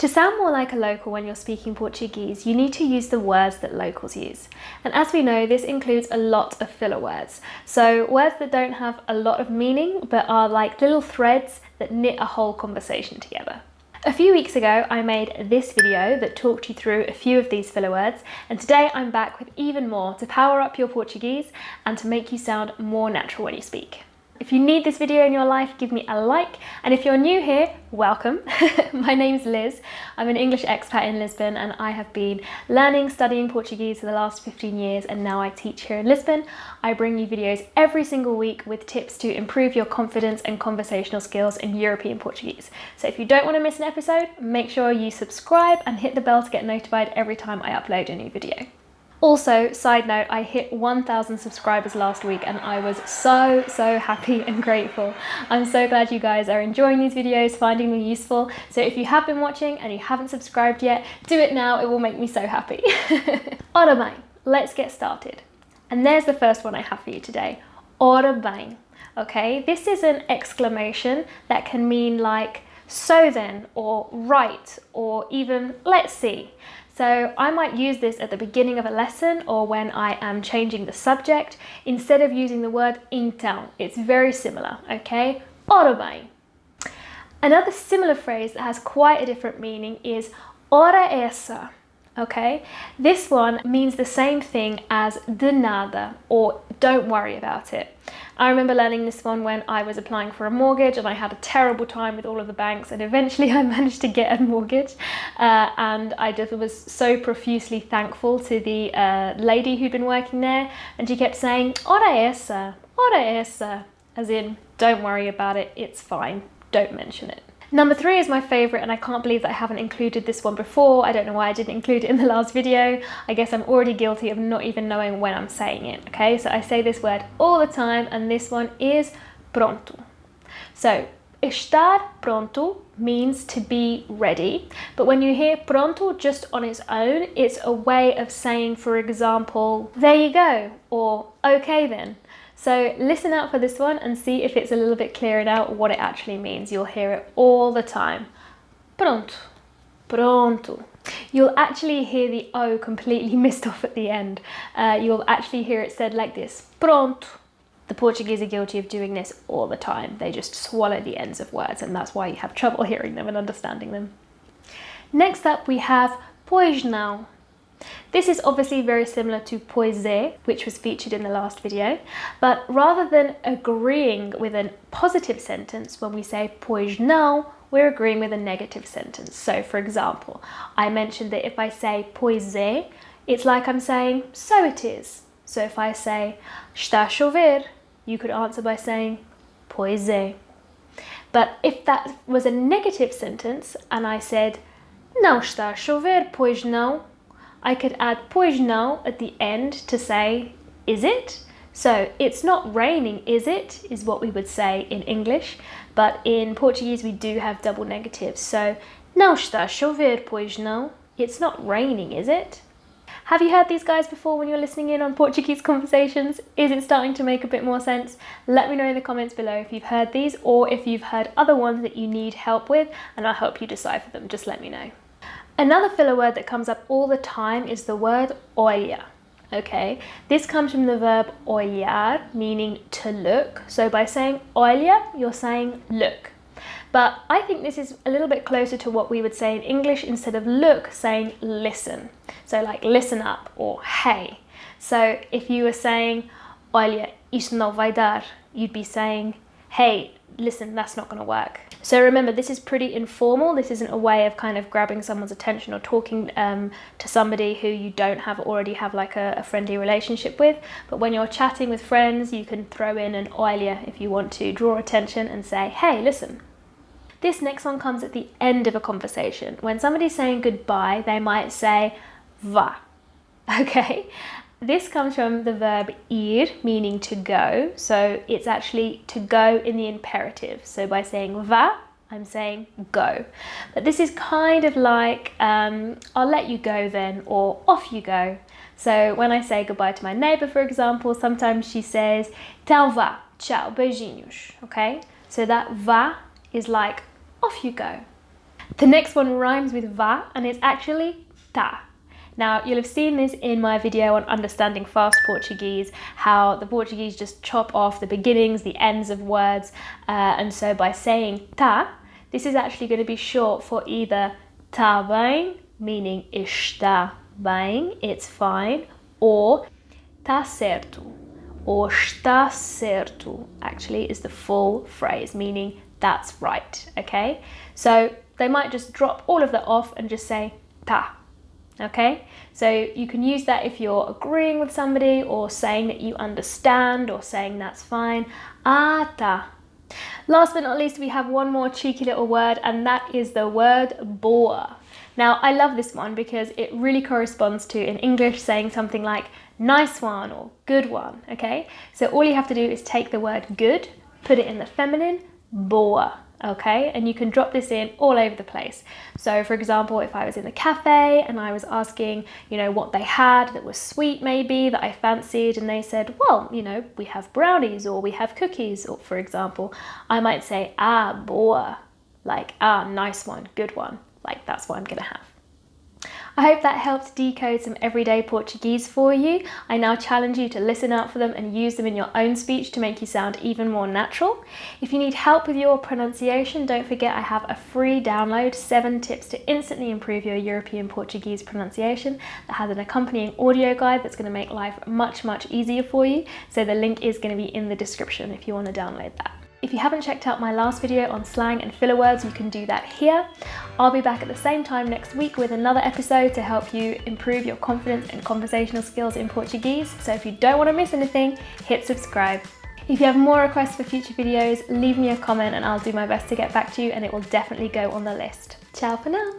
To sound more like a local when you're speaking Portuguese, you need to use the words that locals use. And as we know, this includes a lot of filler words. So words that don't have a lot of meaning, but are like little threads that knit a whole conversation together. A few weeks ago, I made this video that talked you through a few of these filler words, and today I'm back with even more to power up your Portuguese and to make you sound more natural when you speak. If you need this video in your life, give me a like, and if you're new here, welcome. My name's Liz. I'm an English expat in Lisbon, and I have been studying Portuguese for the last 15 years, and now I teach here in Lisbon. I bring you videos every single week with tips to improve your confidence and conversational skills in European Portuguese. So if you don't want to miss an episode, make sure you subscribe and hit the bell to get notified every time I upload a new video. Also, side note, I hit 1,000 subscribers last week and I was so happy and grateful. I'm so glad you guys are enjoying these videos, finding them useful. So if you have been watching and you haven't subscribed yet, do it now, it will make me so happy. Ora bem, let's get started. And there's the first one I have for you today. Ora bem, okay? This is an exclamation that can mean like, so then, or right, or even let's see. So I might use this at the beginning of a lesson or when I am changing the subject instead of using the word então. It's very similar, okay? Ora bem. Another similar phrase that has quite a different meaning is ora essa, okay? This one means the same thing as de nada or don't worry about it. I remember learning this one when I was applying for a mortgage and I had a terrible time with all of the banks, and eventually I managed to get a mortgage, and I just was so profusely thankful to the lady who'd been working there, and she kept saying ora essa, as in don't worry about it, it's fine, don't mention it. Number 3 is my favourite, and I can't believe that I haven't included this one before. I don't know why I didn't include it in the last video. I guess I'm already guilty of not even knowing when I'm saying it, okay? So I say this word all the time, and this one is pronto. So, estar pronto means to be ready, but when you hear pronto just on its own, it's a way of saying, for example, there you go, or okay then. So listen out for this one and see if it's a little bit clearer now what it actually means. You'll hear it all the time. Pronto, pronto. You'll actually hear the O completely missed off at the end. You'll actually hear it said like this, pronto. The Portuguese are guilty of doing this all the time. They just swallow the ends of words, and that's why you have trouble hearing them and understanding them. Next up we have pois não. This is obviously very similar to pois é, which was featured in the last video, but rather than agreeing with a positive sentence, when we say pois não, we're agreeing with a negative sentence. So for example, I mentioned that if I say pois é, it's like I'm saying, so it is. So if I say, está a chover, you could answer by saying, pois é. But if that was a negative sentence and I said, não está a chover, pois não, I could add pois não at the end to say, is it? So it's not raining, is it? Is what we would say in English, but in Portuguese we do have double negatives. So, não está a chover, pois não. It's not raining, is it? Have you heard these guys before when you're listening in on Portuguese conversations? Is it starting to make a bit more sense? Let me know in the comments below if you've heard these or if you've heard other ones that you need help with, and I'll help you decipher them. Just let me know. Another filler word that comes up all the time is the word olha, okay? This comes from the verb olhar, meaning to look. So by saying olha, you're saying look. But I think this is a little bit closer to what we would say in English, instead of look, saying listen. So like listen up or hey. So if you were saying, olha, isto não vai dar, you'd be saying, hey, listen, that's not going to work. So remember, this is pretty informal. This isn't a way of kind of grabbing someone's attention or talking to somebody who you don't already have like a friendly relationship with. But when you're chatting with friends, you can throw in an olha if you want to draw attention and say, hey, listen. This next one comes at the end of a conversation. When somebody's saying goodbye, they might say vá, okay? This comes from the verb ir, meaning to go. So it's actually to go in the imperative. So by saying vá, I'm saying go. But this is kind of like, I'll let you go then, or off you go. So when I say goodbye to my neighbor, for example, sometimes she says, então vá, tchau, beijinhos, okay? So that vá is like, off you go. The next one rhymes with va and it's actually tá. Now, you'll have seen this in my video on understanding fast Portuguese, how the Portuguese just chop off the beginnings, the ends of words, and so by saying tá, this is actually going to be short for either tá bem, meaning está bem, it's fine, or tá certo, or está certo, actually is the full phrase, meaning that's right, okay? So they might just drop all of that off and just say tá. Okay, so you can use that if you're agreeing with somebody or saying that you understand or saying that's fine. Ah, tá. Last but not least, we have one more cheeky little word, and that is the word boa. Now, I love this one because it really corresponds to, in English, saying something like nice one or good one, okay? So all you have to do is take the word good, put it in the feminine, boa. Okay, and you can drop this in all over the place. So for example, if I was in the cafe and I was asking, you know, what they had that was sweet maybe, that I fancied, and they said, well, you know, we have brownies or we have cookies, or for example, I might say, ah, boa, like, ah, nice one, good one, like that's what I'm gonna have. I hope that helped decode some everyday Portuguese for you. I now challenge you to listen out for them and use them in your own speech to make you sound even more natural. If you need help with your pronunciation, don't forget I have a free download, 7 tips to instantly improve your European Portuguese pronunciation, that has an accompanying audio guide that's going to make life much, much easier for you. So the link is going to be in the description if you want to download that. If you haven't checked out my last video on slang and filler words, you can do that here. I'll be back at the same time next week with another episode to help you improve your confidence and conversational skills in Portuguese. So if you don't want to miss anything, hit subscribe. If you have more requests for future videos, leave me a comment and I'll do my best to get back to you, and it will definitely go on the list. Ciao for now.